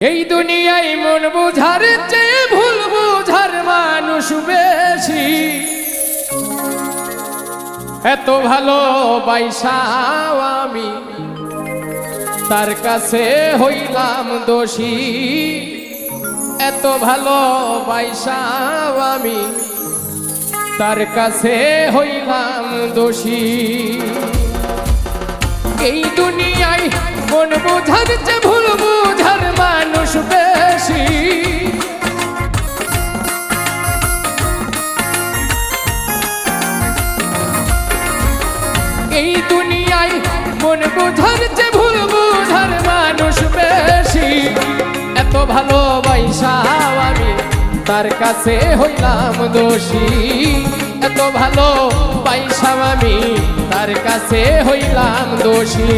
এই দুনিয়ায় মন বুঝার চেয়ে ভুল বুঝার মানুষ বেশি। এত ভালোবাসাও আমি তার কাছে হইলাম দোষী। এত ভালোবাসাও আমি তার কাছে হইলাম দোষী। এই দুনিয়ায় মন বুঝার চেয়ে ভুল বুঝার মানুষ বেশি। এই দুনিয়ায় মন বুঝার চেয়ে ভুল বুঝার মানুষ বেশি। এত ভালোবাসাও আমি তার কাছে হইলাম দোষী। এত ভালোবাসাও আমি তার কাছে হইলাম দোষী।